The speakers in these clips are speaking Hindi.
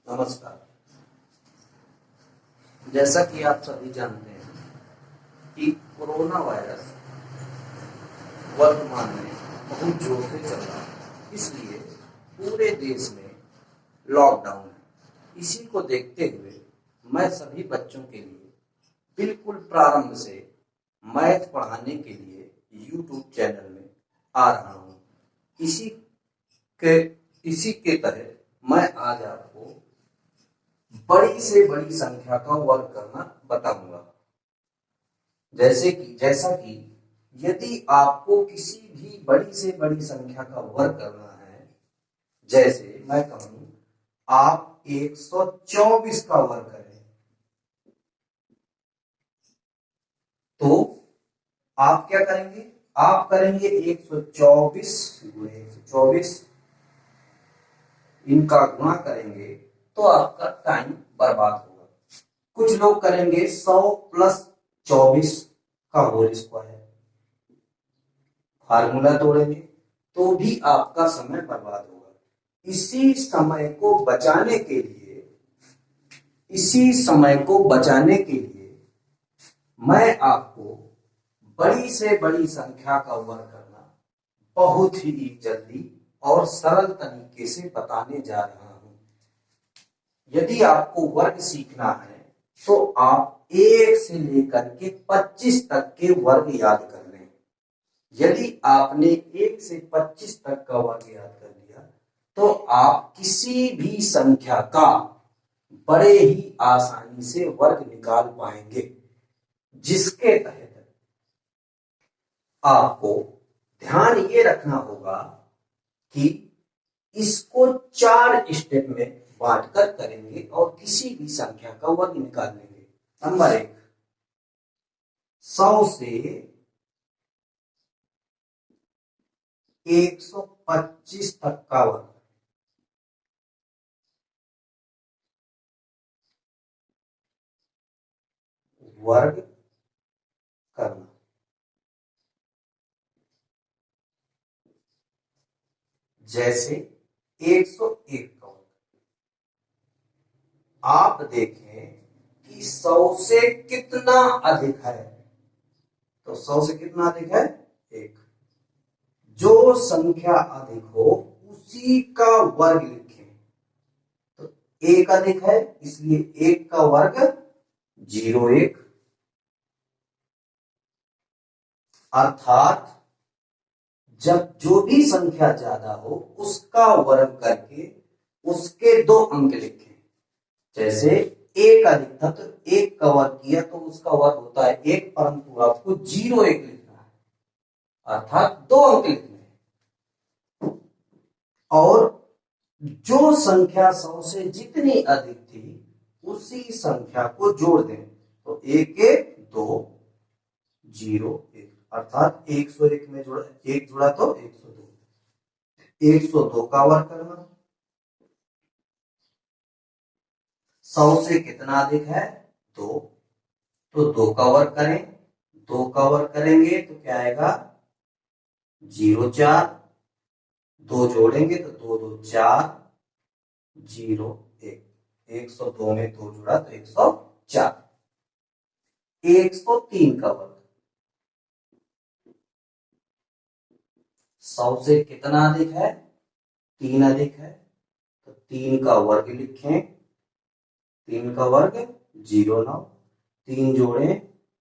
नमस्कार। जैसा कि आप सभी जानते हैं कि कोरोना वायरस वर्तमान में बहुत जोर से चल रहा है, इसलिए पूरे देश में लॉकडाउन है। इसी को देखते हुए मैं सभी बच्चों के लिए बिल्कुल प्रारंभ से मैथ पढ़ाने के लिए YouTube चैनल में आ रहा हूँ। इसी के तहत मैं आज आपको बड़ी से बड़ी संख्या का वर्ग करना बताऊंगा। जैसा कि यदि आपको किसी भी बड़ी से बड़ी संख्या का वर्ग करना है, जैसे मैं कहूं आप 124 का वर्ग करें, तो आप क्या करेंगे? आप करेंगे 124 गुणे 124, इनका गुणा करेंगे तो आपका टाइम बर्बाद होगा। कुछ लोग करेंगे 100 प्लस 24 का होल स्क्वायर, फार्मूला तोड़ेंगे तो भी आपका समय बर्बाद होगा। इसी समय को बचाने के लिए मैं आपको बड़ी से बड़ी संख्या का वर्ग करना बहुत ही जल्दी और सरल तरीके से बताने जा रहा हूं। यदि आपको वर्ग सीखना है तो आप 1 से लेकर के 25 तक के वर्ग याद कर लें। यदि आपने 1 से 25 तक का वर्ग याद कर लिया तो आप किसी भी संख्या का बड़े ही आसानी से वर्ग निकाल पाएंगे। जिसके तहत आपको ध्यान ये रखना होगा कि इसको 4 स्टेप में बांटकर करेंगे और किसी भी संख्या का वर्ग निकाल लेंगे। नंबर 1, 100 से 125 तक का वर्ग करना। जैसे 101 का वर्ग, आप देखें कि 100 से कितना अधिक है, तो 100 से कितना अधिक है? 1। जो संख्या अधिक हो उसी का वर्ग लिखें। तो 1 अधिक है, इसलिए 1 का वर्ग 01, अर्थात जब जो भी संख्या ज्यादा हो उसका वर्ग करके उसके 2 अंक लिखें। जैसे 1 अधिक था तो 1 का वर्ग किया तो उसका वर्ग होता है 1, परंतु आपको 01 लिखना है, अर्थात 2 अंक लिखने हैं। और जो संख्या 100 से जितनी अधिक थी उसी संख्या को जोड़ दें, तो 1 1 2 0 1, अर्थात 101 में जोड़ा 1 जुड़ा तो 102। 102 का वर्ग करना। 100 से कितना अधिक है? 2, तो 2 का वर्ग करें। 2 का वर्ग करेंगे तो क्या आएगा? 04, 2 जोड़ेंगे तो 2 2 4 0 1, 102 में 2 जुड़ा तो 104। 103 का वर्ग, 100 से कितना अधिक है? 3 अधिक है, तो 3 का वर्ग लिखें। 3 का वर्ग 09, 3 जोड़े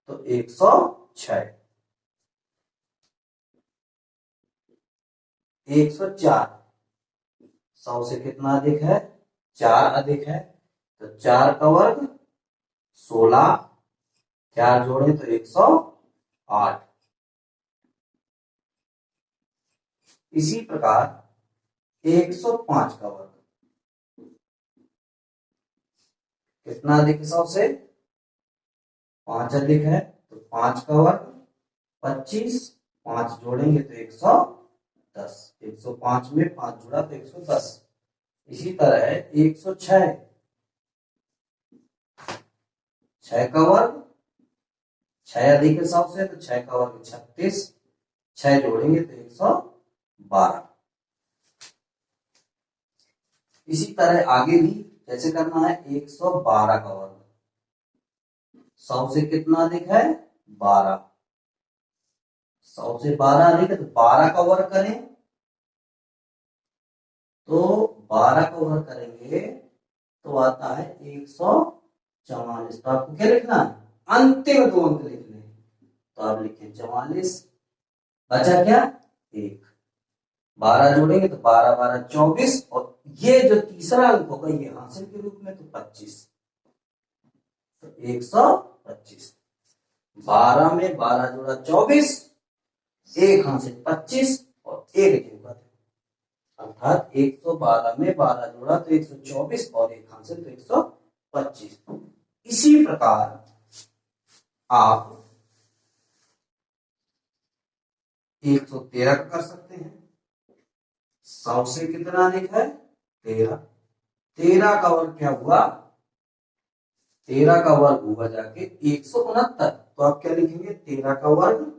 तो 106। 104, 100 से कितना अधिक है? 4 अधिक है, तो 4 का वर्ग 16, 4 जोड़े तो 108। इसी प्रकार 105 का वर्ग, कितना अधिक है? 100 से 5 अधिक है, तो 5 का वर्ग 25, 5 जोड़ेंगे तो 110। 105 में 5 जुड़ा तो 110। इसी तरह 106, 6 का वर्ग, 6 अधिक है 100 से, तो 6 का वर्ग 36, 6 जोड़ेंगे तो 112। इसी तरह आगे भी जैसे करना है 112 का वर्ग, 100 से कितना अधिक है 12, 100 से 12 अधिक है तो 12 का वर्ग करें, तो 12 का वर्ग करेंगे तो आता है 144। तो आपको क्या लिखना है, अंतिम दो अंक लिखने, तो आप लिखें 44, बचा क्या 1, 12 जोड़ेंगे तो 12 12 24, और ये जो तीसरा अंक होगा ये हासिल के रूप में तो 25, तो 125। 12 में 12 जोड़ा 24, एक हासिल 25 और एक जोड़ा, अर्थात 112 में 12 जोड़ा तो 124 और एक हासिल तो 125। इसी प्रकार आप 113 का कर सकते हैं, 100 से कितना अधिक है 13, 13 का वर्ग क्या हुआ, 13 का वर्ग हुआ जाके 169, तो आप क्या लिखेंगे 13 का वर्ग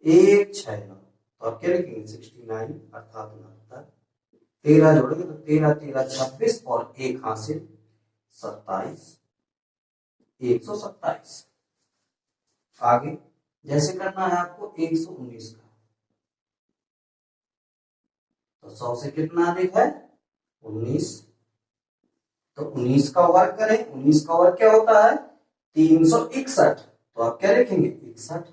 169, तो आप क्या लिखेंगे 69 अर्थात 69। 13 जोड़ेंगे तो 13 13 26 और एक हासिल 27, 127। आगे जैसे करना है आपको 119 का, तो 100 से कितना अधिक है 19, तो 19 का वर्ग करें, 19 का वर्ग क्या होता है 361, तो आप क्या लिखेंगे 61,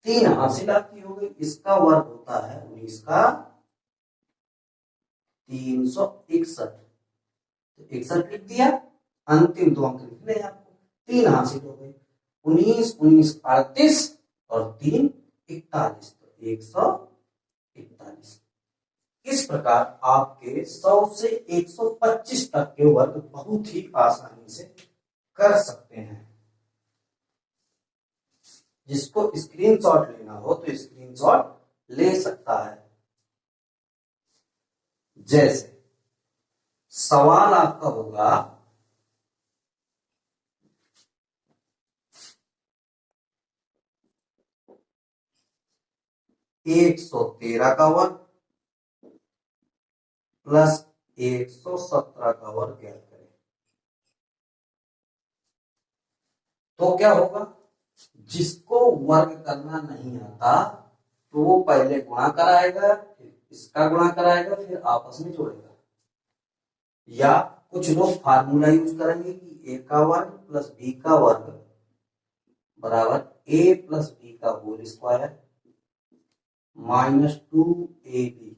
3 हासिल आपकी हो गई, इसका वर्ग होता है 19 का 361, तो 61 लिख दिया, अंतिम दो अंक लिखने हैं आपको, 3 हासिल हो गई, 19 19 38 और 3 41, तो 141। इस प्रकार आपके 100 से 125 तक के वर्ग बहुत ही आसानी से कर सकते हैं। जिसको स्क्रीनशॉट लेना हो तो स्क्रीनशॉट ले सकता है। जैसे सवाल आपका होगा 113 का वर्ग प्लस 117 का वर्ग ज्ञात करें, तो क्या होगा, जिसको वर्ग करना नहीं आता तो वो पहले गुणा कराएगा, फिर इसका गुणा कराएगा, फिर आपस में जोड़ेगा, या कुछ लोग फार्मूला यूज करेंगे कि ए का वर्ग प्लस बी का वर्ग बराबर ए प्लस बी का होल स्क्वायर -2ab,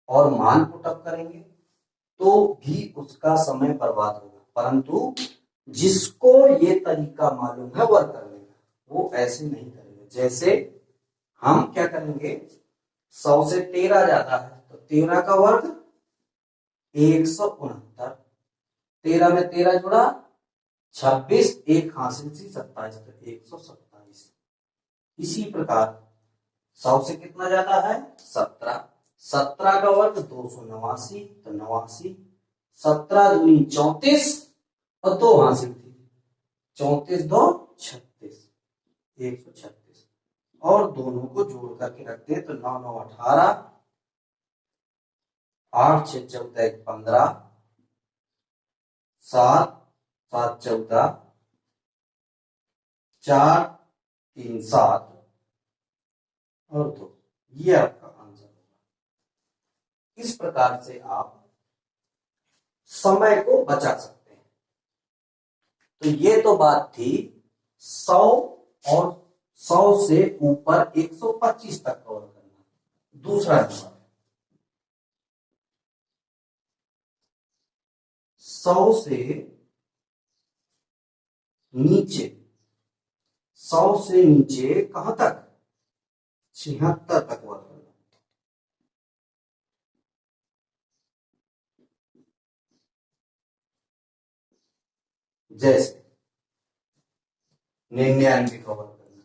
और मान पुटअप करेंगे तो भी उसका समय बर्बाद होगा। परंतु जिसको ये तरीका मालूम है वर्ग करने का वो ऐसे नहीं करेगा। जैसे हम क्या करेंगे, 100 से 13 जाता है तो 13 का वर्ग 169, 13 में 13 जुड़ा 26, एक हासिल सी 27, तो 127। इसी प्रकार 100 से कितना जाता है 17, 17 का वर्ग 289, तो 89, 17 दूनी 34 और दो हासिल थी, 34 2 36, 136, और दोनों को जोड़ करके रखते हैं तो 9 9 18, 8 6 14 15, 7 7 14, 4 3 7 और 2, ये आपका आंसर होगा। इस प्रकार से आप समय को बचा सकते हैं। तो ये तो बात थी 100 और 100 से ऊपर 125 तक कवर करना। दूसरा नंबर 100 से नीचे, 100 से नीचे कहां तक 76 तक वर्ग करना। जैसे 99 का वर्ग करना,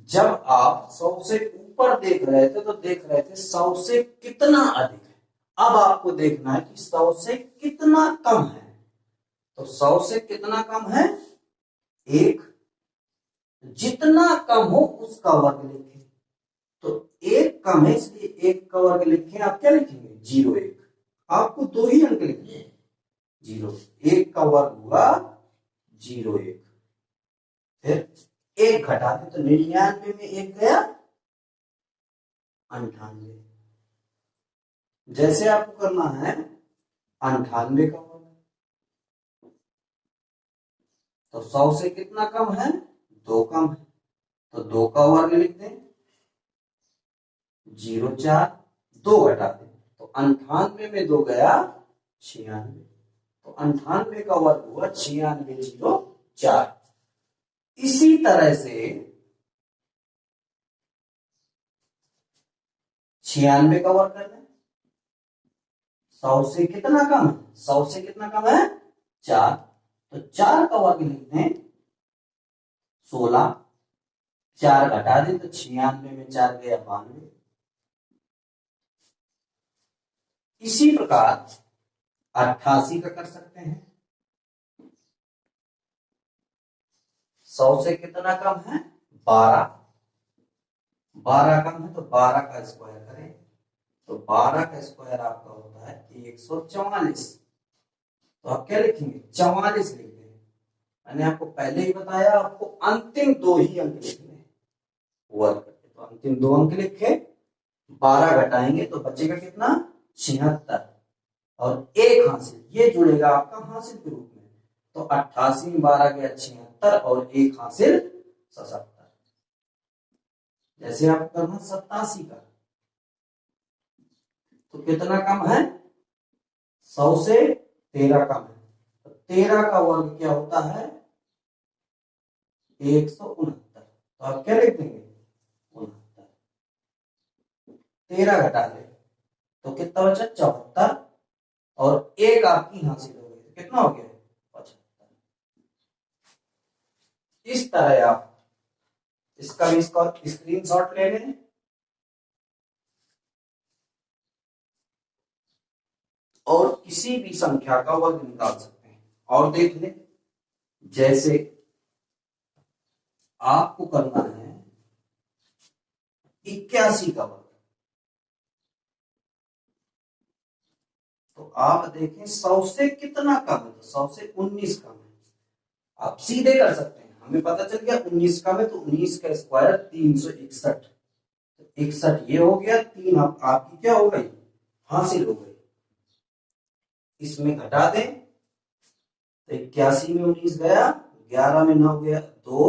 जब आप 100 से ऊपर देख रहे थे तो देख रहे थे 100 से कितना अधिक है, अब आपको देखना है कि 100 से कितना कम है। तो 100 से कितना कम है 1, जितना कम हो उसका वर्ग लिखें, तो 1 कम है इसलिए 1 का वर्ग लिखे, आप क्या लिखेंगे 0,1। आपको 2 ही अंक लिखने हैं, 0, 1 का वर्ग हुआ 0,1। फिर 1 घटा दे तो 99 में 1 गया 98। जैसे आपको करना है 98 का वर्ग, तो 100 से कितना कम है 2 कम है, तो 2 का वर्ग लिख दें 0,4, 2 घटा दें तो 98 में 2 गया 96, तो 98 का वर्ग हुआ 96,04। इसी तरह से 96 का वर्ग कर दें, 100 से कितना कम है 100 से कितना कम है 4, तो 4 का वर्ग लिख दें 16, 4 घटा दें तो 96 में 4 गया 92। इसी प्रकार 88 का कर सकते हैं, 100 से कितना कम है 12, 12 कम है तो 12 का स्क्वायर करें, तो 12 का स्क्वायर आपका होता है 144। तो आप क्या लिखेंगे 44 लिख दें। मैंने आपको पहले ही बताया आपको अंतिम 2 ही अंक लिखने हैं वर्ग करके, तो अंतिम 2 अंक लिखे, 12 घटाएंगे तो बचेगा कितना 76, और 1 हासिल, ये जुड़ेगा आपका हासिल के रूप में, तो 88 में 12 गया 76 और 1 हासिल 77। जैसे आप करना 87 का, तो कितना कम है 100 से 13 कम है, तो 13 का वर्ग क्या होता है 169। तो आप क्या लिख देंगे 69, 13 घटा दे तो कितना बचा 74, और 1 आपकी हासिल हो गई, तो कितना हो गया 75। इस तरह आप इसका भी स्क्रीनशॉट ले लें और किसी भी संख्या का वर्ग निकाल सकते हैं। और देख लें, जैसे आपको करना है 81 का वर्ग, तो आप देखें 100 से कितना कम है, तो 100 से 19 कम है। आप सीधे कर सकते हैं, हमें पता चल गया 19 कम है, तो 19 का स्क्वायर 361, तो 61 ये हो गया, 3 आपकी क्या हो गई हासिल हो गई। इसमें घटा दें तो 81 में 19 गया, 11 में 9 गया 2,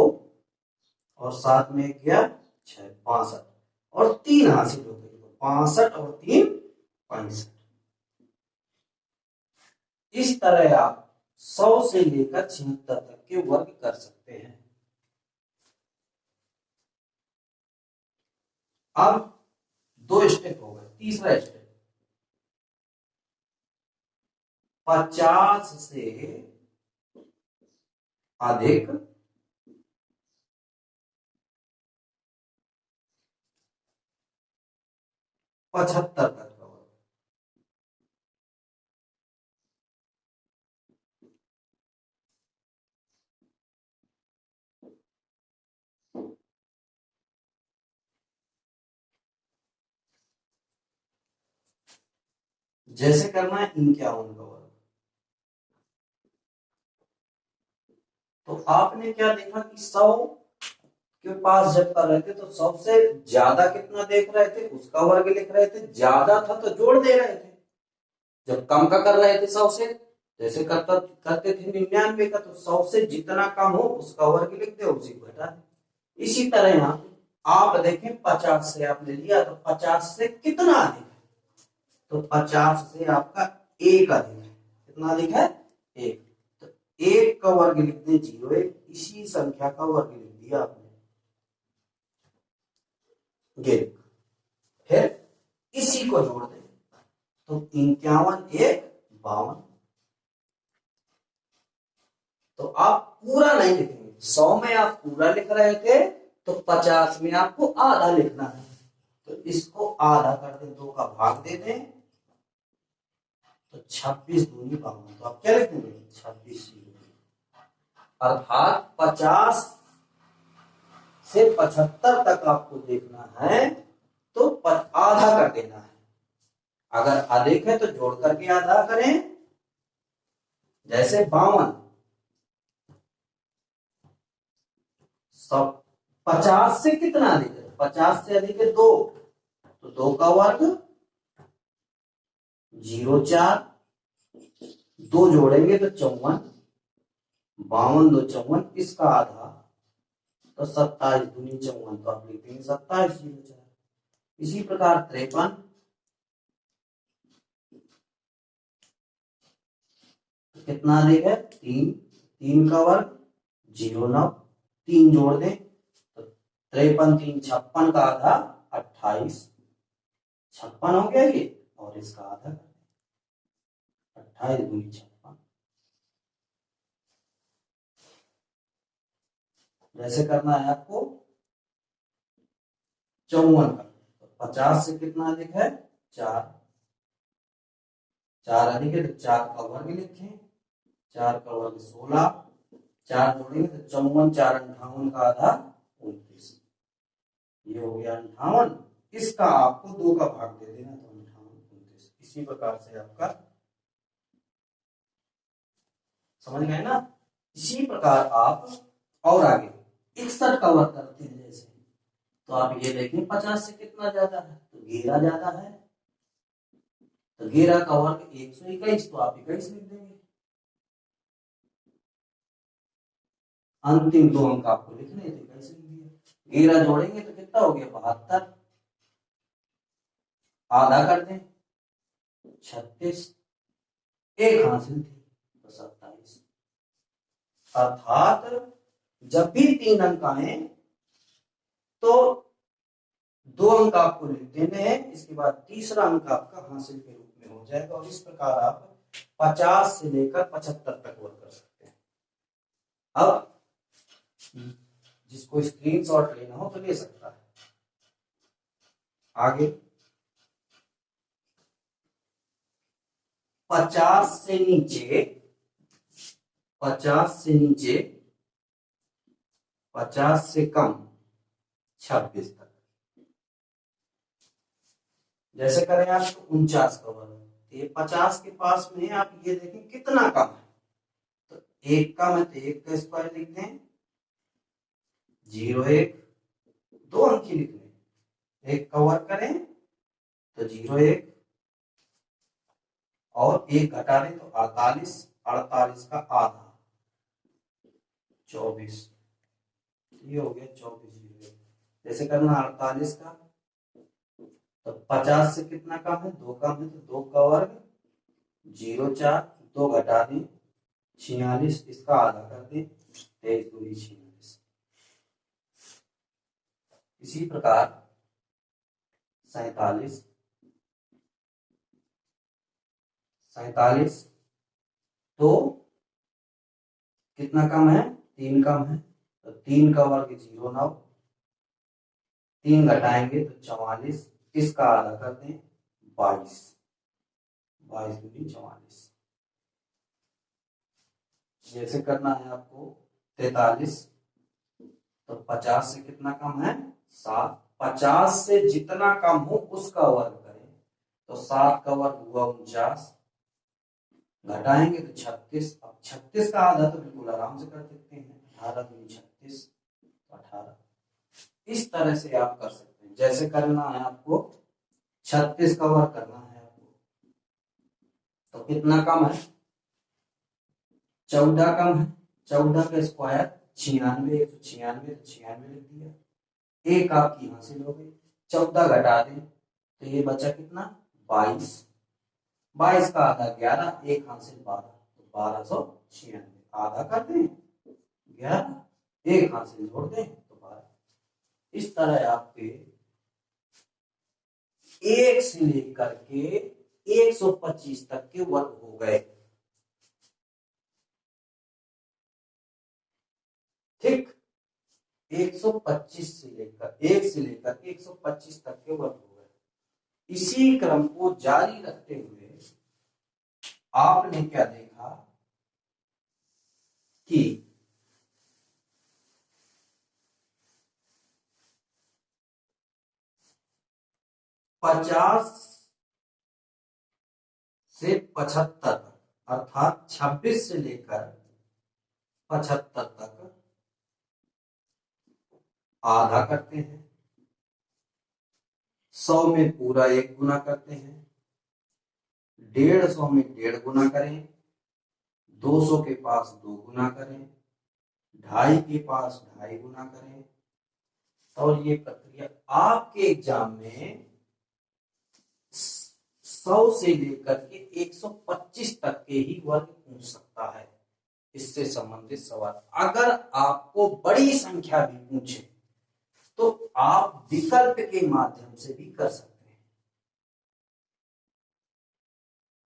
और 7 में गया 6, 65, और 3 हासिल हो गई, 65 और 3 65। इस तरह आप 100 से लेकर 76 तक के वर्ग कर सकते हैं। अब 2 स्टेप हो गए, तीसरा स्टेप 50 से अधिक 75 तक का वर्ग। जैसे करना है 51 का वर्ग, तो आपने क्या देखा कि 100 के पास जब कर रहे थे तो सबसे ज्यादा कितना देख रहे थे उसका वर्ग लिख रहे थे, ज्यादा था तो जोड़ दे रहे थे। जब कम का कर रहे थे 100 से, जैसे करते थे 99 का, तो 100 से जितना कम हो उसका वर्ग लिख दे, उसी को घटा दे। इसी तरह यहाँ आप देखें 50 से आपने लिया, तो 50 से कितना अधिक है, तो 50 से आपका 1 अधिक है। कितना अधिक है 1, तो 1 का वर्ग लिख दें 0,1, इसी संख्या का वर्ग लिख दिया आपने, फिर इसी को जोड़ दें तो 51 1 52। तो आप पूरा नहीं लिखेंगे, 100 में आप पूरा लिख रहे थे तो 50 में आपको आधा लिखना है, तो इसको आधा कर दें, 2 का भाग दे दें तो 26 दूनी 52। तो आप क्या लिख देंगे 26, अर्थात 50 से 75 तक आपको देखना है, तो आधा कर देना है। अगर अधिक है तो जोड़ करके आधा करें। जैसे 52 सब 50 से कितना अधिक है? 50 से अधिक है 2, तो 2 का वर्ग 0,4, 2 जोड़ेंगे तो 54, 52 2 54, इसका आधा तो 27 दूनी 54, तो आप लिखेंगे 27,04। इसी प्रकार 53 कितना अधिक है? 3, 3 का वर्ग 0,9, 3 जोड़ दें तो 53 3 56 का आधा 28, 56 हो गया ये, और इसका आधा 28 दूनी 56। जैसे करना है आपको 54 का, तो 50 से कितना अधिक है? 4, 4 अधिक है तो 4 का वर्ग लिखें, 4 का वर्ग 16, 4 जोड़ेंगे तो 54 4 58 का आधा 29, ये हो गया 58। इसका आपको 2 का भाग दे देना तो 58 29। इसी प्रकार से आपका समझ गए ना। इसी प्रकार आप और आगे 61 का वर्ग करते हैं जैसे, तो आप ये देखें 50 से कितना ज्यादा है? तो 11 ज्यादा है, तो 11 का वर्ग 121, तो आप 21 लिख देंगे। अंतिम 2 अंक आपको लिखने थे, कैसे लिख दिया। 11 जोड़ेंगे तो कितना हो गया? 72, आधा कर दें 36, एक हासिल थी तो 27। अर्थात जब भी 3 अंक आए तो 2 अंक आपको लिख देने हैं, इसके बाद तीसरा अंक आपका हासिल के रूप में हो जाएगा, और इस प्रकार आप 50 से लेकर 75 तक वर्क कर सकते हैं। अब जिसको स्क्रीनशॉट लेना हो तो ले सकता है। आगे 50 से नीचे, 50 से नीचे, 50 से कम 26 तक। जैसे करें आप 49 का वर्ग, ये 50 के पास में आप ये देखें कितना कम है, तो 1 कम है तो 1 का स्क्वायर लिख दें, 0 1, 2 अंक ही लिख लें, 1 का वर्ग करें तो 0 1, और 1 घटा दें तो 48, 48 का आधा 24, ये हो गया 24। जैसे करना 48 का, तो 50 से कितना कम है? 2 कम है, तो 2 का वर्ग 0,4, 2 घटा दें 46, इसका आधा कर दें 23 दूनी 46। इसी प्रकार 47, 47 तो कितना कम है? 3 कम है, तो 3 का वर्ग 0,9, 3 घटाएंगे तो 44, इसका आधा कर दें 22, 22 दूनी 44। जैसे करना है आपको 43, तो 50 से कितना कम है? 7, 50 से जितना कम हो उसका वर्ग करें, तो 7 का वर्ग हुआ 49, घटाएंगे तो 36, अब 36 का आधा तो बिल्कुल आराम से कर सकते हैं, 18 दूनी 36, 18। इस तरह से आप कर सकते हैं। जैसे करना है आपको 36 का वर्ग करना है आपको, तो कितना कम है? 14 कम है, 14 का स्क्वायर 96, 196 तो 96 लिख दिया, एक आपकी हासिल हो गई। 14 घटा दें तो ये बचा कितना? 22, 22 का आधा 11, एक हासिल 12, तो 1296, आधा कर दें 11, एक हासिल जोड़ दें तो 12। इस तरह आपके 1 से लेकर के 125 तक के वर्ग हो गए। ठीक, 125 से लेकर 1 से लेकर 125 तक के वर्ग हो गए। इसी क्रम को जारी रखते हुए आपने क्या देखा कि 50 से 75 तक, अर्थात 26 से लेकर 75 तक आधा करते हैं, 100 में पूरा 1 गुना करते हैं, 150 में 1.5 गुना करें, 200 के पास 2 गुना करें, 2.5 के पास 2.5 गुना करें। और ये प्रक्रिया आपके एग्जाम में 100 से लेकर के 125 तक के ही वर्ग पूछ सकता है। इससे संबंधित सवाल अगर आपको बड़ी संख्या भी पूछे तो आप विकल्प के माध्यम से भी कर सकते हैं,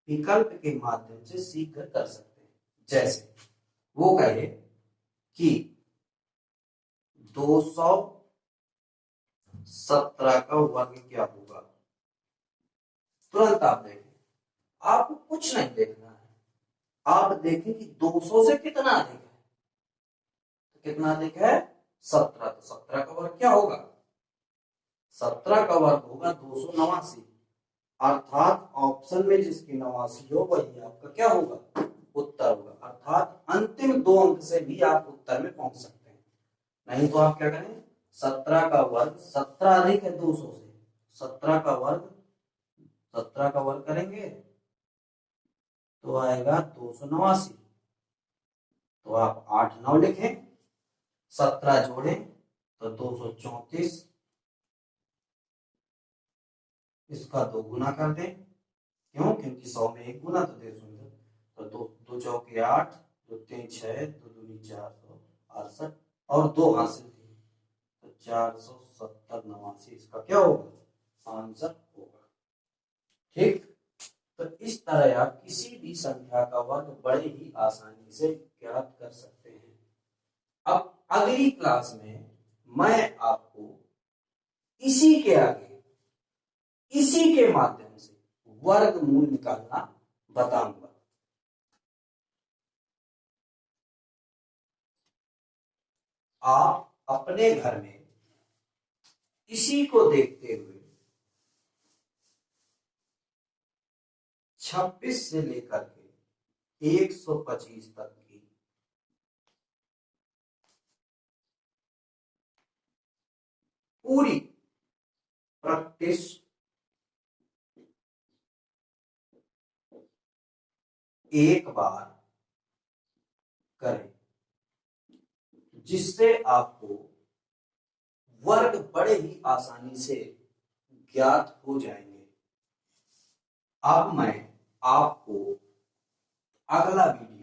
विकल्प के माध्यम से सीख कर सकते हैं। जैसे वो कहे कि 217 का वर्ग क्या होगा, तुरंत आप देखें, आपको कुछ नहीं देखना है, आप देखें कि 200 से कितना अधिक है, तो कितना अधिक है 17, तो 17 का वर्ग क्या होगा, 17 का वर्ग होगा 289, अर्थात ऑप्शन में जिसकी 89 हो वही आपका क्या होगा, उत्तर होगा। अर्थात अंतिम 2 अंक से भी आप उत्तर में पहुंच सकते हैं। नहीं तो आप क्या करें, 17 का वर्ग, 17 अधिक है 200 से, 17 का वर्ग करेंगे तो आएगा 289, तो आप 8 9 लिखें, 17 जोड़ें तो 234, इसका 2 गुना कर दें, क्यों, क्योंकि 100 में 1 गुना तो 150, तो 2 चौके 8, 2 3 6, 2 दूनी 468 और 2 हासिल थी, तो 470 89 इसका क्या होगा, आंसर होगा। ठीक, तो इस तरह आप किसी भी संख्या का वर्ग बड़े ही आसानी से ज्ञात कर सकते हैं। अब अगली क्लास में मैं आपको इसी के आगे, इसी के माध्यम से वर्गमूल निकालना बताऊंगा। आप अपने घर में इसी को देखते हुए 26 से लेकर के 125 तक की पूरी प्रैक्टिस एक बार करें, जिससे आपको वर्ग बड़े ही आसानी से ज्ञात हो जाएंगे। अब मैं आपको अगला वीडियो